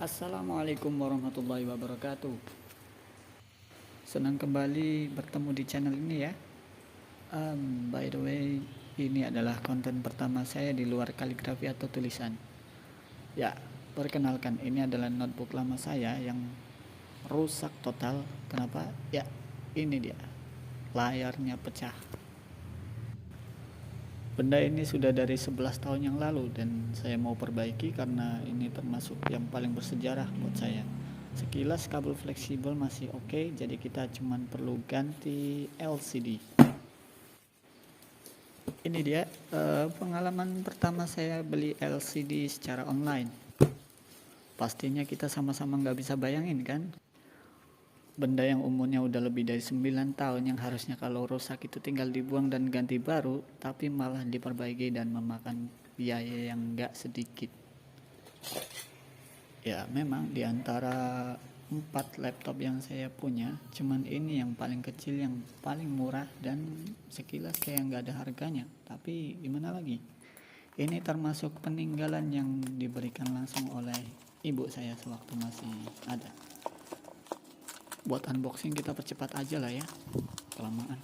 Assalamualaikum warahmatullahi wabarakatuh. Senang kembali bertemu di channel ini ya. By the way, ini adalah konten pertama saya di luar kaligrafi atau tulisan. Ya, perkenalkan, ini adalah notebook lama saya yang rusak total. Kenapa? Ya, ini dia. Layarnya pecah. Benda ini sudah dari 11 tahun yang lalu dan saya mau perbaiki karena ini termasuk yang paling bersejarah buat saya. Sekilas kabel fleksibel masih oke, jadi kita cuman perlu ganti LCD. Ini dia pengalaman pertama saya beli LCD secara online. Pastinya kita sama-sama nggak bisa bayangin kan, benda yang umurnya udah lebih dari 9 tahun yang harusnya kalau rusak itu tinggal dibuang dan ganti baru, tapi malah diperbaiki dan memakan biaya yang nggak sedikit. Ya memang di antara 4 laptop yang saya punya, cuman ini yang paling kecil, yang paling murah, dan sekilas kayak nggak ada harganya. Tapi gimana lagi, ini termasuk peninggalan yang diberikan langsung oleh ibu saya sewaktu masih ada. Buat unboxing kita percepat aja lah ya, kelamaan.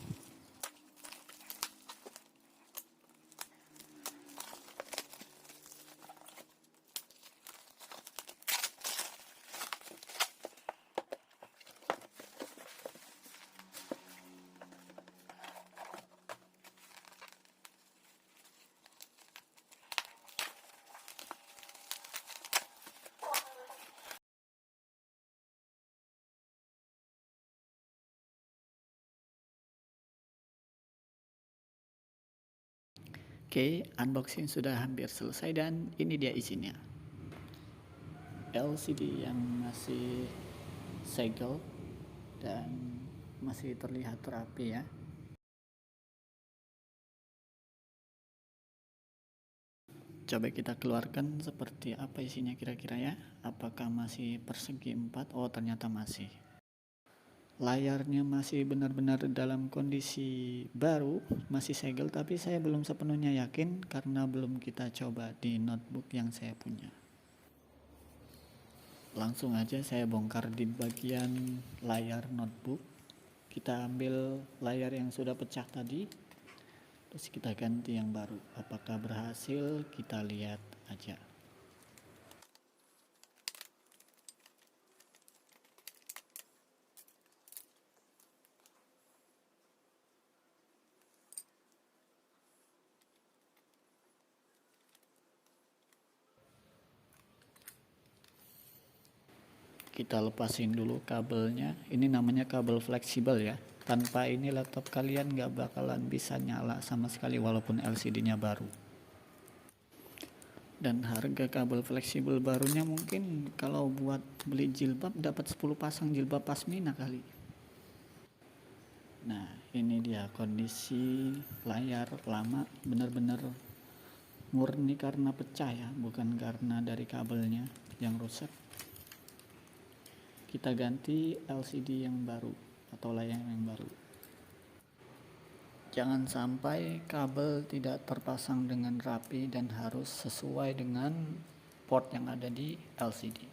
Oke, unboxing sudah hampir selesai dan ini dia isinya. LCD yang masih segel dan masih terlihat rapi ya. Coba kita keluarkan seperti apa isinya kira-kira ya. Apakah masih persegi 4? Oh, ternyata masih. Layarnya masih benar-benar dalam kondisi baru, masih segel, tapi saya belum sepenuhnya yakin karena belum kita coba di notebook yang saya punya. Langsung aja saya bongkar di bagian layar notebook. Kita ambil layar yang sudah pecah tadi, terus kita ganti yang baru. Apakah berhasil? Kita lihat aja. Kita lepasin dulu kabelnya. Ini namanya kabel fleksibel ya. Tanpa ini laptop kalian gak bakalan bisa nyala sama sekali walaupun LCD-nya baru. Dan harga kabel fleksibel barunya mungkin kalau buat beli jilbab dapat 10 pasang jilbab pasmina kali. Nah, ini dia kondisi layar lama, benar-benar murni karena pecah ya, bukan karena dari kabelnya yang rusak. Kita ganti LCD yang baru atau layar yang baru. Jangan sampai kabel tidak terpasang dengan rapi dan harus sesuai dengan port yang ada di LCD.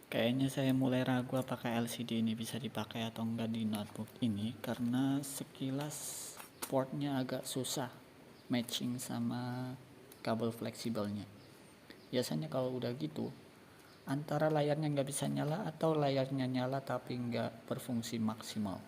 Kayaknya saya mulai ragu apakah LCD ini bisa dipakai atau enggak di notebook ini karena sekilas portnya agak susah matching sama kabel fleksibelnya. Biasanya kalau udah gitu, antara layarnya nggak bisa nyala atau layarnya nyala tapi nggak berfungsi maksimal.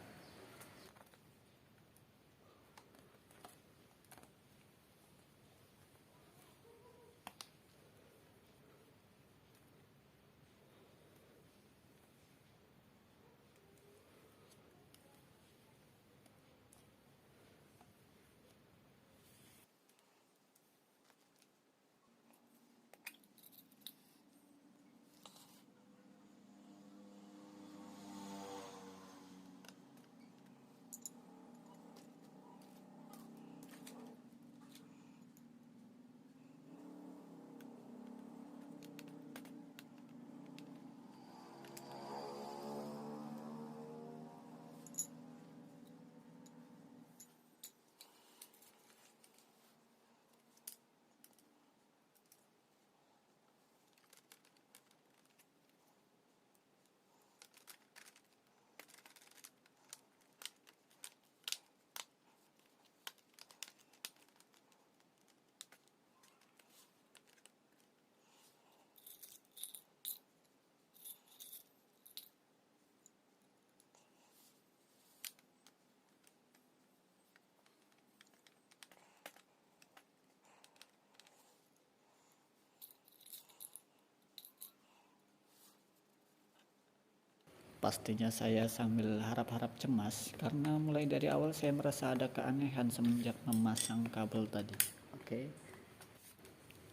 Pastinya saya sambil harap-harap cemas karena mulai dari awal saya merasa ada keanehan semenjak memasang kabel tadi. Oke,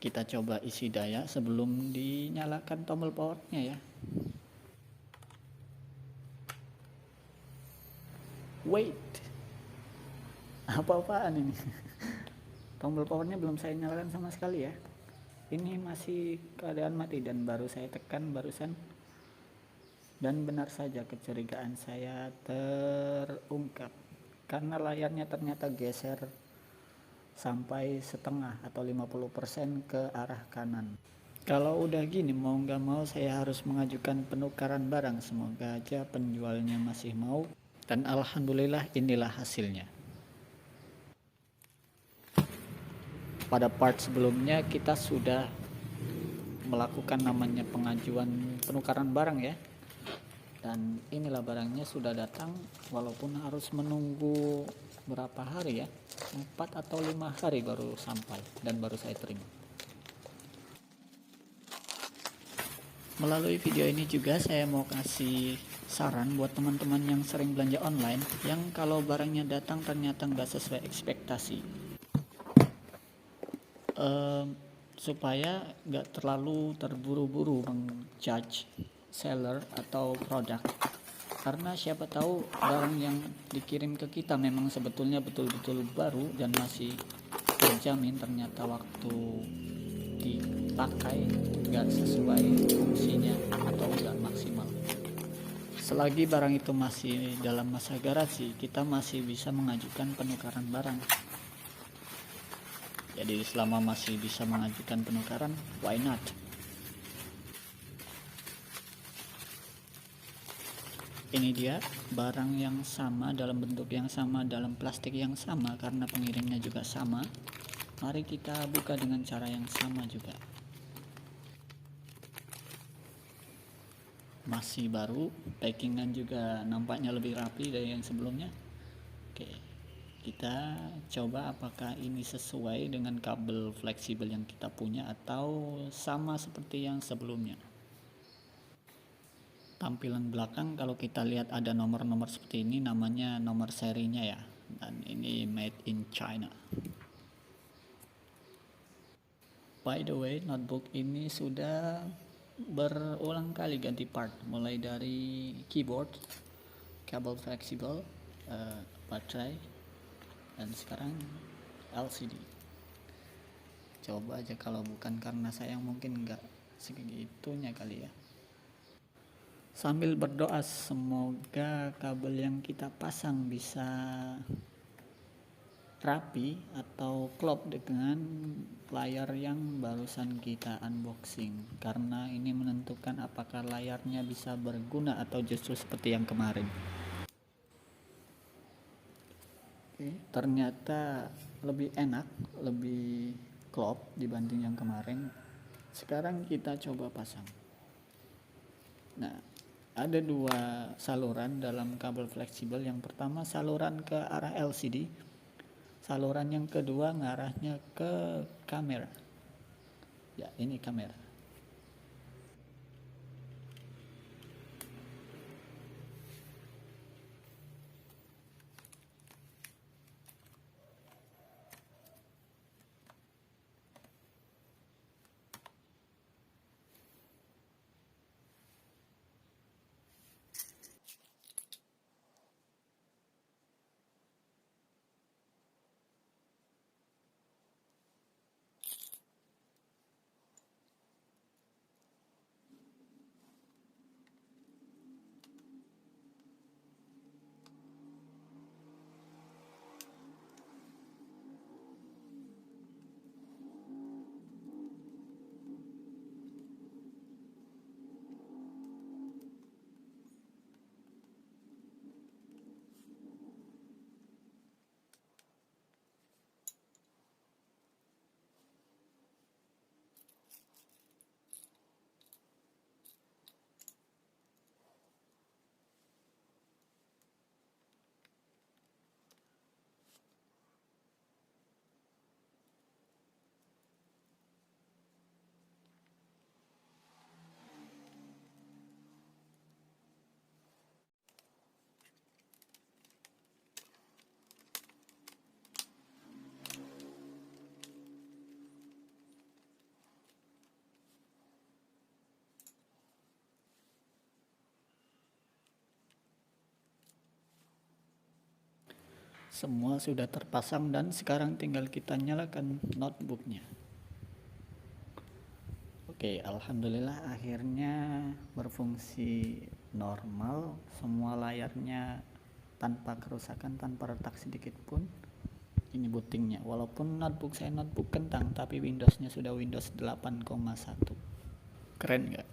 kita coba isi daya sebelum dinyalakan tombol powernya ya. Wait, apa-apaan ini? Tombol powernya belum saya nyalakan sama sekali ya. Ini masih keadaan mati dan baru saya tekan barusan. Dan benar saja kecurigaan saya terungkap karena layarnya ternyata geser sampai setengah atau 50% ke arah kanan. Kalau udah gini mau nggak mau saya harus mengajukan penukaran barang, semoga aja penjualnya masih mau, dan alhamdulillah inilah hasilnya. Pada part sebelumnya kita sudah melakukan namanya pengajuan penukaran barang ya. Dan inilah barangnya sudah datang, walaupun harus menunggu berapa hari ya, 4 atau 5 hari baru sampai dan baru saya terima. Melalui video ini juga saya mau kasih saran buat teman-teman yang sering belanja online, yang kalau barangnya datang ternyata nggak sesuai ekspektasi, supaya nggak terlalu terburu-buru menjudge seller atau produk, karena siapa tahu barang yang dikirim ke kita memang sebetulnya betul-betul baru dan masih terjamin, ternyata waktu dipakai nggak sesuai fungsinya atau nggak maksimal. Selagi barang itu masih dalam masa garansi, kita masih bisa mengajukan penukaran barang. Jadi selama masih bisa mengajukan penukaran, why not? Ini dia barang yang sama, dalam bentuk yang sama, dalam plastik yang sama, karena pengirimnya juga sama. Mari kita buka dengan cara yang sama juga. Masih baru, packingan juga nampaknya lebih rapi dari yang sebelumnya. Oke, kita coba apakah ini sesuai dengan kabel fleksibel yang kita punya atau sama seperti yang sebelumnya. Tampilan belakang kalau kita lihat ada nomor-nomor seperti ini, namanya nomor serinya ya, dan ini made in China. By the way, notebook ini sudah berulang kali ganti part, mulai dari keyboard, kabel fleksibel, baterai, dan sekarang LCD. Coba aja kalau bukan karena sayang mungkin nggak segitunya kali ya. Sambil berdoa semoga kabel yang kita pasang bisa rapi atau klop dengan layar yang barusan kita unboxing, karena ini menentukan apakah layarnya bisa berguna atau justru seperti yang kemarin. Oke, ternyata lebih enak, lebih klop dibanding yang kemarin. Sekarang kita coba pasang. Nah, ada dua saluran dalam kabel fleksibel. Yang pertama saluran ke arah LCD, saluran yang kedua ngarahnya ke kamera. Ya, ini kamera. Semua sudah terpasang dan sekarang tinggal kita nyalakan notebooknya. Oke, alhamdulillah akhirnya berfungsi normal. Semua layarnya tanpa kerusakan, tanpa retak sedikit pun. Ini bootingnya, walaupun notebook saya notebook kentang, tapi Windowsnya sudah Windows 8,1. Keren nggak?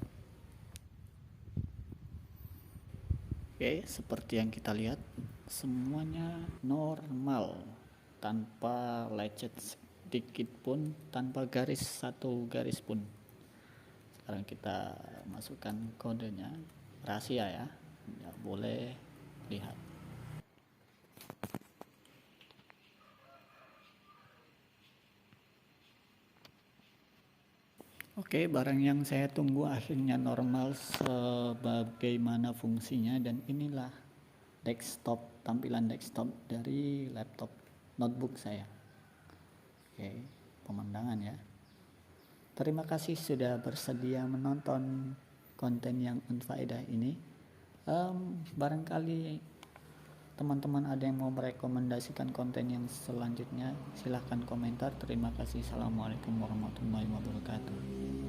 Oke, seperti yang kita lihat, semuanya normal, tanpa lecet sedikit pun, tanpa garis satu garis pun. Sekarang kita masukkan kodenya, rahasia ya, nggak boleh lihat. Oke, barang yang saya tunggu akhirnya normal sebagaimana fungsinya, dan inilah desktop, tampilan desktop dari laptop notebook saya. Oke, pemandangan ya. Terima kasih sudah bersedia menonton konten yang unfaedah ini. Barangkali teman-teman ada yang mau merekomendasikan konten yang selanjutnya, silahkan komentar. Terima kasih. Assalamualaikum warahmatullahi wabarakatuh.